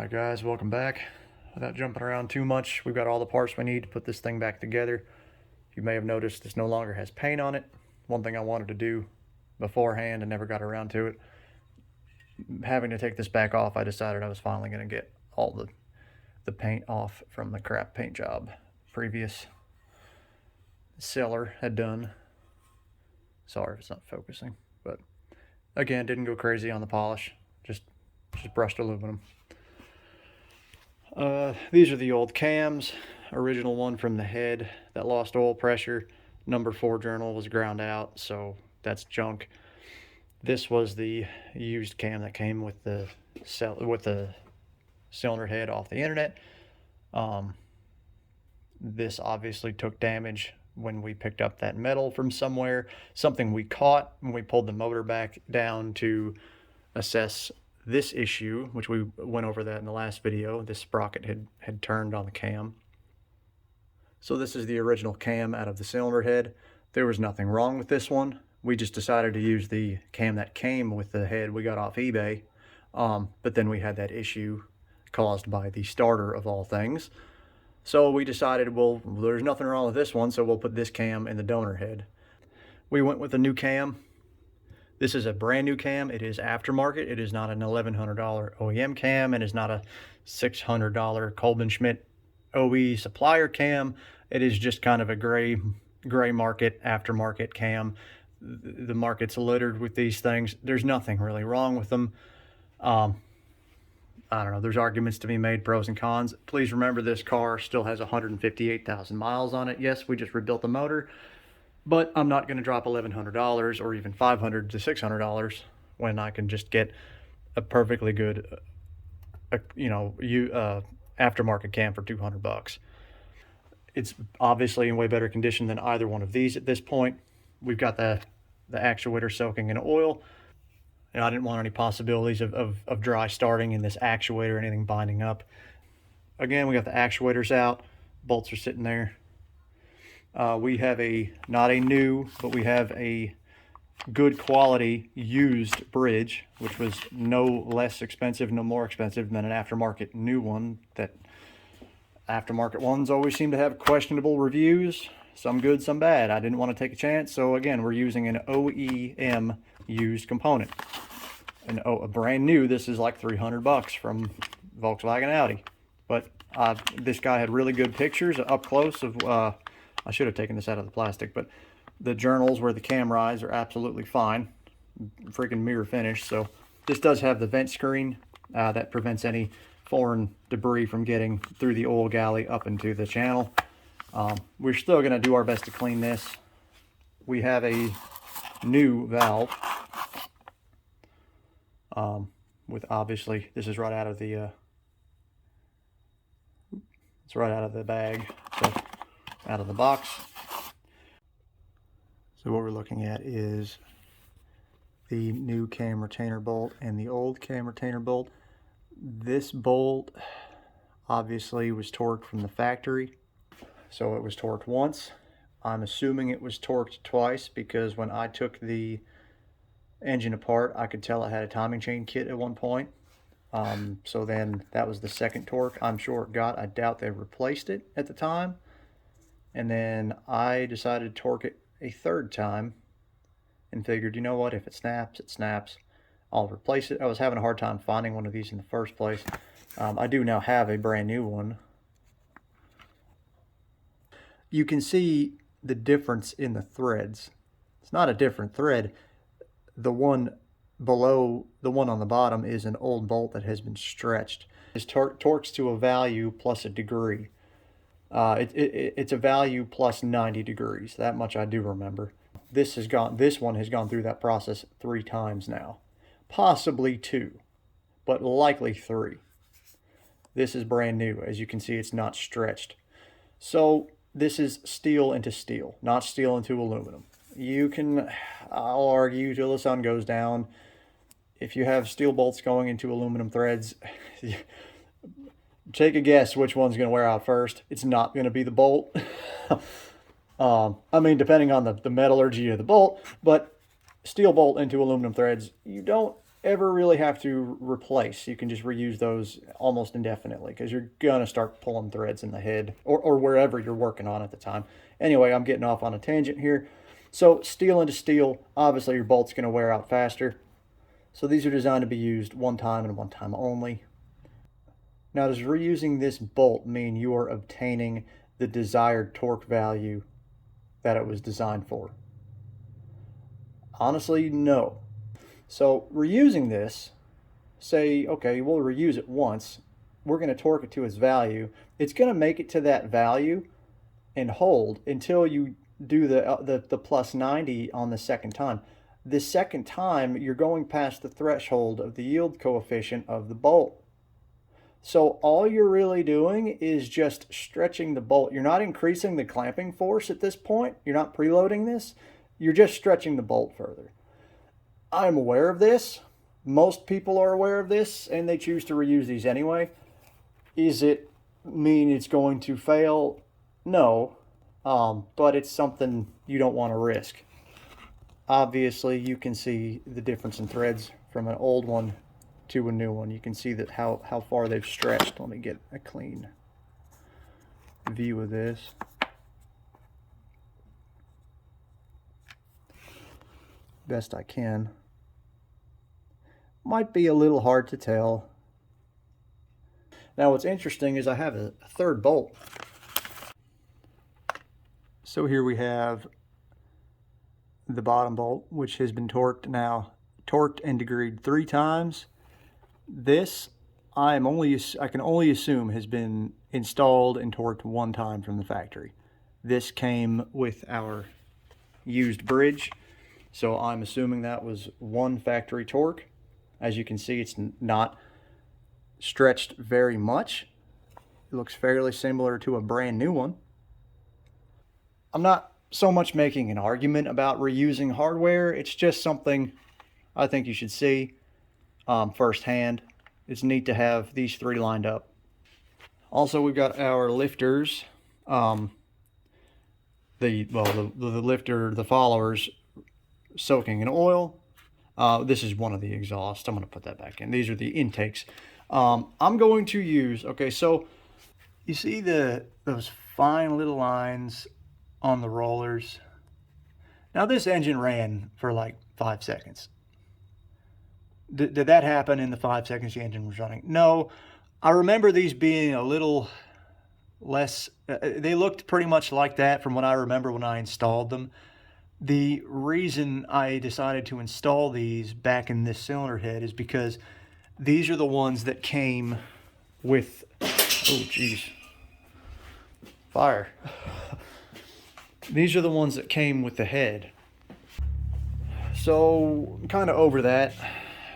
Alright guys, welcome back. Without jumping around too much, we've got all the parts we need to put this thing back together. You may have noticed this no longer has paint on it. One thing I wanted to do beforehand and never got around to it. Having to take this back off, I decided I was finally going to get all the paint off from the crap paint job previous seller had done. Sorry if it's not focusing, but again, didn't go crazy on the polish, just brushed aluminum. These are the old cams. Original one from the head that lost oil pressure. Number 4 journal was ground out, so that's junk. This was the used cam that came with the cylinder head off the internet. This obviously took damage when we picked up that metal from somewhere. Something we caught when we pulled the motor back down to assess this issue, which we went over that in the last video. This sprocket had turned on the cam. So this is the original cam out of the cylinder head. There was nothing wrong with this one. We just decided to use the cam that came with the head we got off eBay. But then we had that issue caused by the starter of all things. So we decided, well, there's nothing wrong with this one, so we'll put this cam in the donor head. We went with a new cam. This is a brand new cam. It is aftermarket. It is not an $1,100 OEM cam. It is not a $600 Colben Schmidt OE supplier cam. It is just kind of a gray market aftermarket cam. The market's littered with these things. There's nothing really wrong with them. I don't know. There's arguments to be made, pros and cons. Please remember this car still has 158,000 miles on it. Yes, we just rebuilt the motor. But I'm not going to drop $1,100 or even $500 to $600 when I can just get a perfectly good, aftermarket cam for $200. It's obviously in way better condition than either one of these at this point. We've got the actuator soaking in oil, and I didn't want any possibilities of dry starting in this actuator or anything binding up. Again, we got the actuators out, bolts are sitting there. We have not a new, but we have a good quality used bridge, which was no less expensive, no more expensive than an aftermarket new one. That aftermarket ones always seem to have questionable reviews, some good, some bad. I didn't want to take a chance, so again, we're using an OEM used component. And a brand new, this is like $300 from Volkswagen Audi. But this guy had really good pictures up close of I should have taken this out of the plastic, but the journals where the cam rides are absolutely fine. Freaking mirror finish. So this does have the vent screen that prevents any foreign debris from getting through the oil galley up into the channel. We're still going to do our best to clean this. We have a new valve with, obviously, this is right out of the it's right out of the bag. So out of the box. So what we're looking at is the new cam retainer bolt and the old cam retainer bolt. This bolt obviously was torqued from the factory, so it was torqued once. I'm assuming it was torqued twice because when I took the engine apart, I could tell it had a timing chain kit at one point. So then that was the second torque I'm sure it got. I doubt they replaced it at the time. And then I decided to torque it a third time and figured, you know what, if it snaps, it snaps. I'll replace it. I was having a hard time finding one of these in the first place. I do now have a brand new one. You can see the difference in the threads. It's not a different thread. The one below, the one on the bottom, is an old bolt that has been stretched. It torques to a value plus a degree. It's a value plus 90 degrees. That much I do remember. This one has gone through that process 3 times now. Possibly 2, but likely 3. This is brand new. As you can see, it's not stretched. So this is steel into steel, not steel into aluminum. I'll argue till the sun goes down. If you have steel bolts going into aluminum threads, take a guess which one's going to wear out first. It's not going to be the bolt. I mean, depending on the metallurgy of the bolt, but steel bolt into aluminum threads, you don't ever really have to replace. You can just reuse those almost indefinitely because you're gonna start pulling threads in the head or wherever you're working on at the time. Anyway, I'm getting off on a tangent here. So steel into steel, obviously your bolt's gonna wear out faster. So these are designed to be used one time and one time only. Now, does reusing this bolt mean you are obtaining the desired torque value that it was designed for? Honestly, no. So reusing this, say, okay, we'll reuse it once. We're going to torque it to its value. It's going to make it to that value and hold until you do the plus 90 on the second time. The second time, you're going past the threshold of the yield coefficient of the bolt. So all you're really doing is just stretching the bolt. You're not increasing the clamping force at this point. You're not preloading this. You're just stretching the bolt further. I'm aware of this. Most people are aware of this, and they choose to reuse these anyway. Is it mean it's going to fail? No, but it's something you don't want to risk. Obviously, you can see the difference in threads from an old one to a new one. You can see that how far they've stretched. Let me get a clean view of this. Best I can. Might be a little hard to tell. Now what's interesting is I have a third bolt. So here we have the bottom bolt, which has been torqued now, torqued and degreed 3 times. This I can only assume has been installed and torqued 1 time from the factory. This came with our used bridge, so I'm assuming that was 1 factory torque. As you can see, it's not stretched very much. It looks fairly similar to a brand new one. I'm not so much making an argument about reusing hardware. It's just something I think you should see firsthand. It's neat to have these 3 lined up. Also, we've got our lifters. The lifter, the followers, soaking in oil. This is one of the exhausts. I'm going to put that back in. These are the intakes. I'm going to use, okay, so you see those fine little lines on the rollers. Now this engine ran for like 5 seconds. Did that happen in the 5 seconds the engine was running? No. I remember these being a little less, they looked pretty much like that from what I remember when I installed them. The reason I decided to install these back in this cylinder head is because these are the ones that came with, oh geez, fire. These are the ones that came with the head. So I'm kind of over that.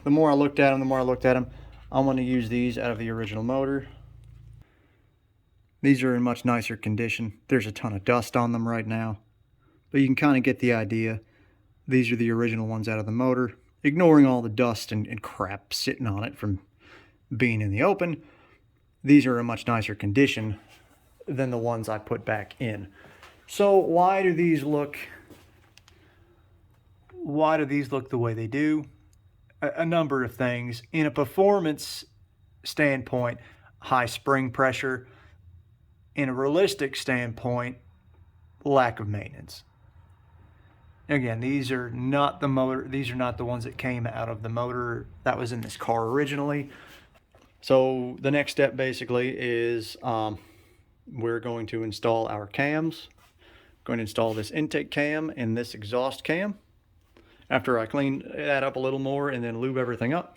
The more I looked at them, I'm going to use these out of the original motor. These are in much nicer condition. There's a ton of dust on them right now, but you can kind of get the idea. These are the original ones out of the motor, ignoring all the dust and crap sitting on it from being in the open. These are in much nicer condition than the ones I put back in. So why do these look the way they do? A number of things. In a performance standpoint, high spring pressure. In a realistic standpoint, lack of maintenance. Again, these are not the motor. These are not the ones that came out of the motor that was in this car originally. So the next step basically is we're going to install our cams. Going to install this intake cam and this exhaust cam after I clean that up a little more and then lube everything up.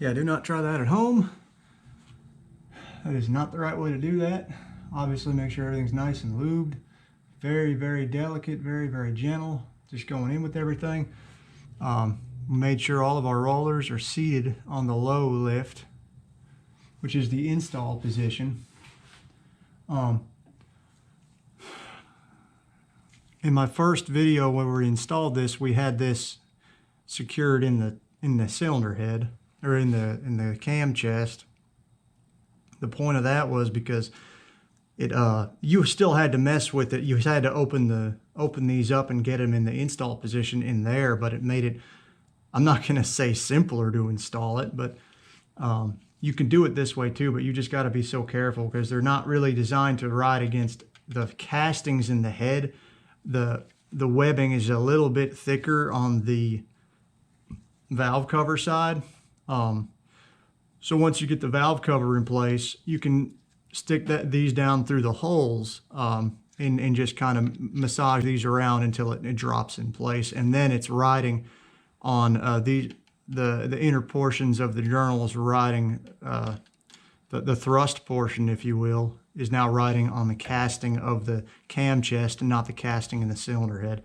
Yeah, do not try that at home. That is not the right way to do that. Obviously, make sure everything's nice and lubed. Very, very delicate, very, very gentle. Just going in with everything. We made sure all of our rollers are seated on the low lift, which is the install position. In my first video when we installed this, we had this secured in the cylinder head, or in the cam chest. The point of that was because you still had to mess with it. You had to open these up and get them in the install position in there, but it made it, I'm not going to say simpler to install it, but you can do it this way too, but you just got to be so careful because they're not really designed to ride against the castings in the head. The webbing is a little bit thicker on the valve cover side. So once you get the valve cover in place, you can stick these down through the holes and just kind of massage these around until it drops in place. And then it's riding on the inner portions of the journal is riding, the thrust portion, if you will, is now riding on the casting of the cam chest and not the casting in the cylinder head.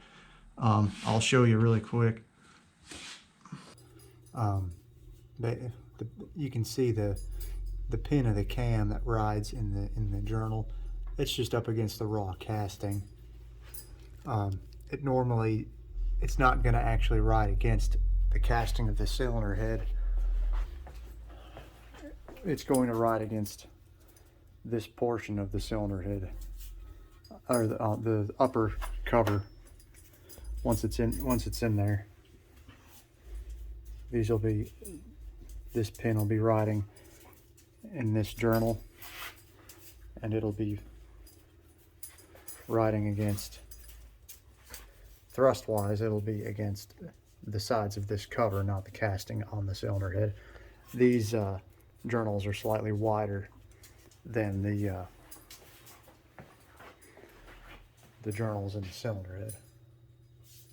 I'll show you really quick. You can see the pin of the cam that rides in the journal. It's just up against the raw casting. It's not going to actually ride against the casting of the cylinder head. It's going to ride against this portion of the cylinder head, or the upper cover. Once it's in there, this pin will be riding in this journal, and it'll be riding against, thrust wise, it'll be against the sides of this cover, not the casting on the cylinder head. These journals are slightly wider than the journals in the cylinder head,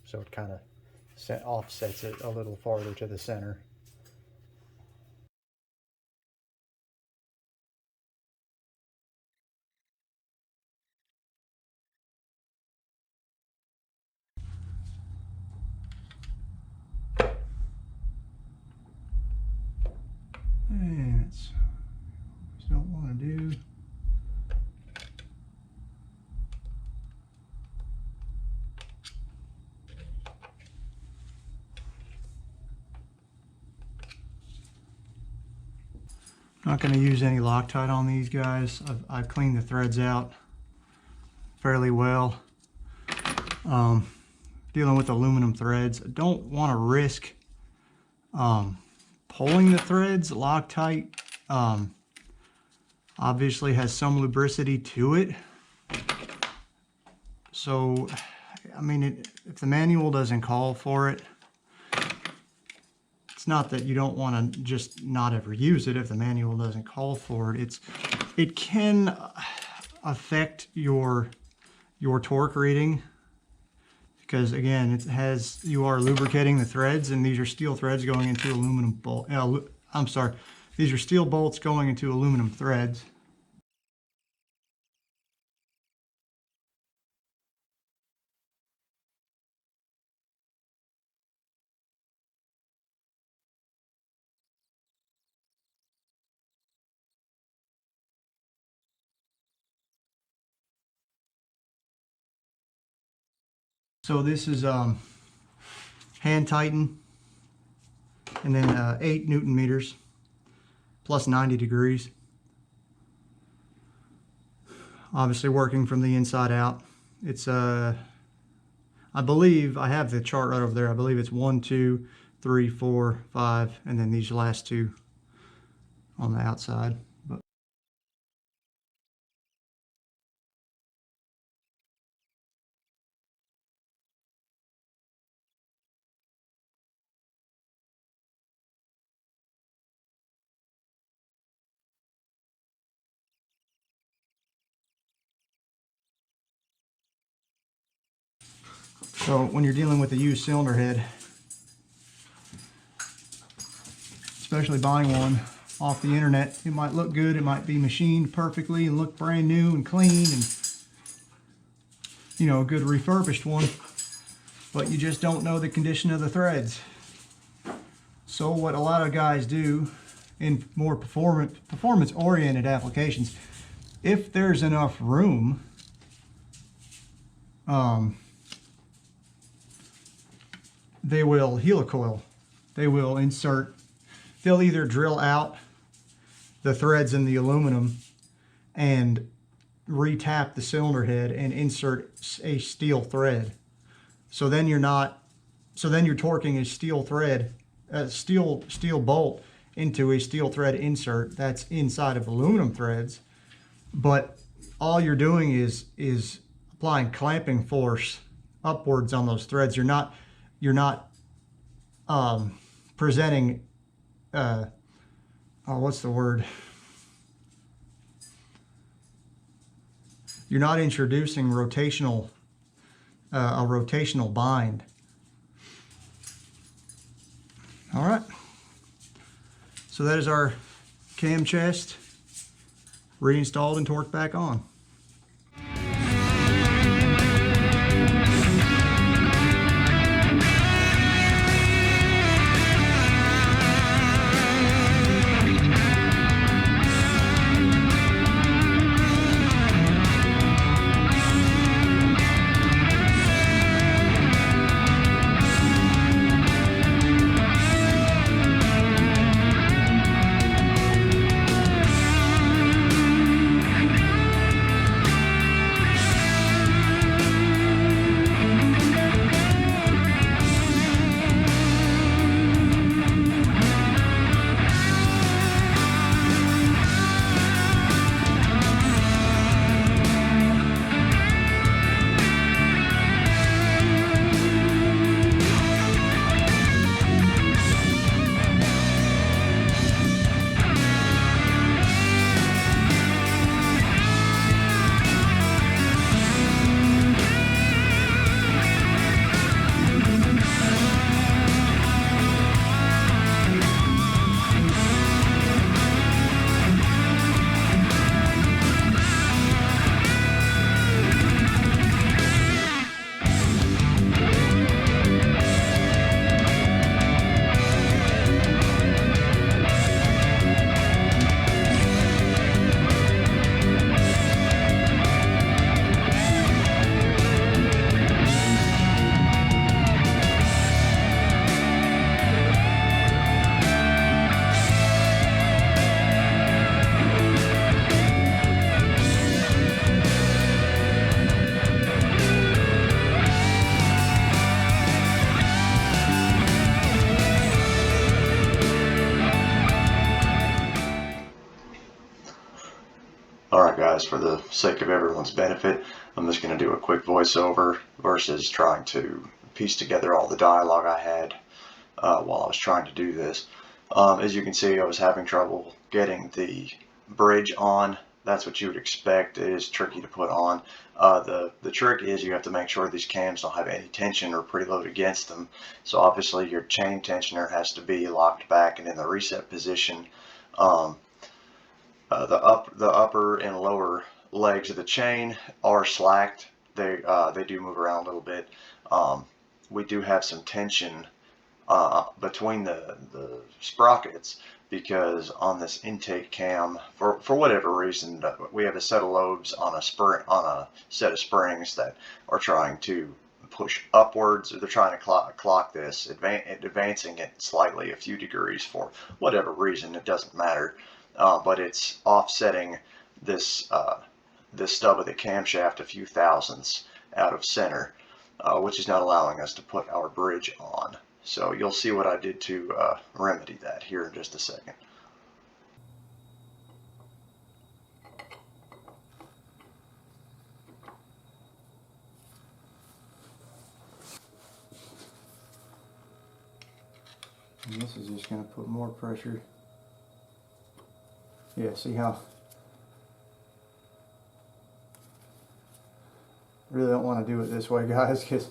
so it kind of offsets it a little farther to the center. And that's what we don't want to do. Not going to use any Loctite on these guys. I've cleaned the threads out fairly well. Dealing with aluminum threads, I don't want to risk pulling the threads. Loctite obviously has some lubricity to it. So, I mean, if the manual doesn't call for it, it's not that you don't want to just not ever use it if the manual doesn't call for it. It can affect your torque rating because, again, you are lubricating the threads, and these are steel threads going into aluminum bolt. I'm sorry, these are steel bolts going into aluminum threads. So this is hand tighten, and then 8 Newton meters plus 90 degrees. Obviously working from the inside out. It's I believe I have the chart right over there. I believe it's 1, 2, 3, 4, 5, and then these last two on the outside. But so when you're dealing with a used cylinder head, especially buying one off the internet. It might look good, it might be machined perfectly and look brand new and clean and, you know, a good refurbished one, but you just don't know the condition of the threads. So what a lot of guys do in more performance oriented applications, if there's enough room, they will helicoil. They will insert, they'll either drill out the threads in the aluminum and retap the cylinder head and insert a steel thread. So then you're torquing a steel thread, a steel bolt into a steel thread insert that's inside of aluminum threads, but all you're doing is applying clamping force upwards on those threads. You're not presenting what's the word? You're not introducing a rotational bind. All right. So that is our cam chest reinstalled and torqued back on. Alright guys, for the sake of everyone's benefit, I'm just going to do a quick voiceover versus trying to piece together all the dialogue I had while I was trying to do this. As you can see, I was having trouble getting the bridge on. That's what you would expect. It is tricky to put on. The trick is you have to make sure these cams don't have any tension or preload against them. So obviously your chain tensioner has to be locked back and in the reset position. The upper and lower legs of the chain are slacked. They do move around a little bit. We do have some tension between the sprockets, because on this intake cam, for whatever reason, we have a set of lobes on a set of springs that are trying to push upwards. They're trying to clock this, advancing it slightly a few degrees for whatever reason. It doesn't matter. But it's offsetting this this stub of the camshaft a few thousandths out of center, which is not allowing us to put our bridge on. So you'll see what I did to remedy that here in just a second. And this is just going to put more pressure. Yeah, see how? Really don't want to do it this way, guys, because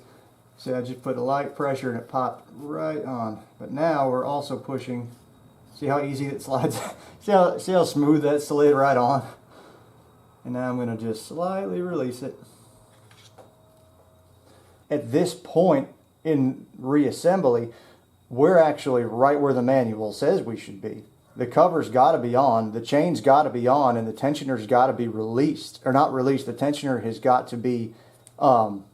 see, I just put a light pressure and it popped right on. But now we're also pushing See how easy it slides? see how smooth that slid right on? And now I'm going to just slightly release it. At this point in reassembly, we're actually right where the manual says we should be. The cover's got to be on, the chain's got to be on, and the tensioner's got to be released. Or not released, the tensioner has got to be pinned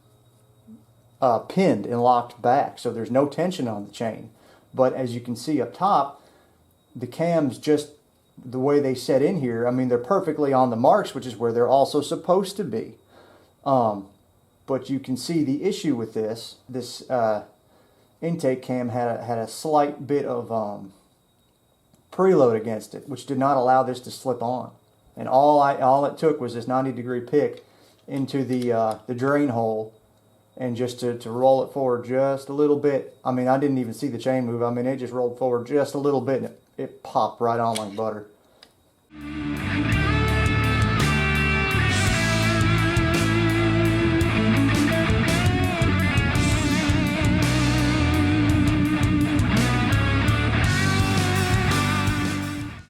and locked back, so there's no tension on the chain. But as you can see up top, the cams, just the way they set in here, I mean, they're perfectly on the marks, which is where they're also supposed to be. But you can see the issue with this intake cam had a slight bit of preload against it, which did not allow this to slip on. And all it took was this 90-degree pick into the drain hole, and just to roll it forward just a little bit. I mean, I didn't even see the chain move. I mean, it just rolled forward just a little bit, and it popped right on like butter.